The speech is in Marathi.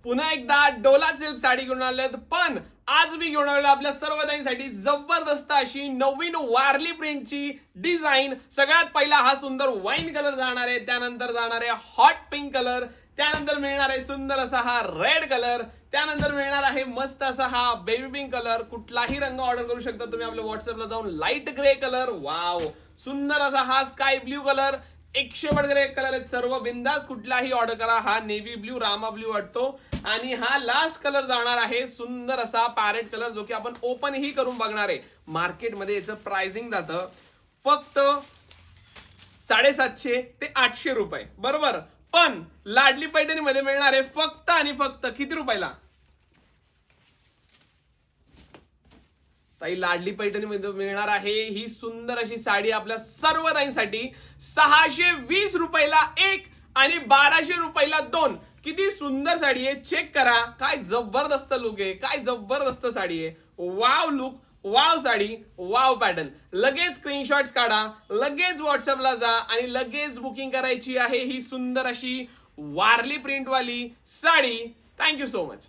पुन्हा एकदा डोला सिल्क साडी घेऊन आलेत. पण आज मी घेऊन आलेलो आपल्या सर्व ताईंसाठी जबरदस्त अशी नवीन वारली प्रिंटची डिझाईन. सगळ्यात पहिला हा सुंदर वाईन कलर जाणार आहे, त्यानंतर जाणार आहे हॉट पिंक कलर, त्यानंतर मिळणार आहे सुंदर असा हा रेड कलर, त्यानंतर मिळणार आहे मस्त असा हा बेबी पिंक कलर. कुठलाही रंग ऑर्डर करू शकता तुम्ही आपल्या व्हॉट्सअपला जाऊन. लाईट ग्रे कलर, वाव, सुंदर असा हा sky blue colour, 100 grey colour आहेत सर्व. बिंदास कुठलाही ऑर्डर करा. हा नेव्ही ब्ल्यू, रामा ब्ल्यू वाटतो. आणि हा लास्ट कलर जाणार आहे सुंदर असा पॅरेट कलर, जो की आपण ओपन ही करून बघणार आहे. मार्केटमध्ये याचं प्राइसिंग जातं फक्त 750 ते 800 रुपये, बरोबर. पण लाडली पैठणी मध्ये मिळणार आहे फक्त आणि फक्त किती रुपयाला ताई? लाडली पैठणी मध्ये मिळणार आहे ही सुंदर अशी साडी आपल्या सर्व ताईंसाठी 620 रुपयाला एक आणि 1200 रुपयाला दोन. किती सुंदर साडी आहे, चेक करा. काय जबरदस्त लुक आहे, काय जबरदस्त साडी आहे. Wow look, wow sari, wow pattern. लगेच स्क्रीनशॉट्स काढा, लगेच व्हॉट्सअपला जा आणि लगेच बुकिंग करायची आहे ही सुंदर अशी वारली प्रिंट वाली साडी. Thank you so much.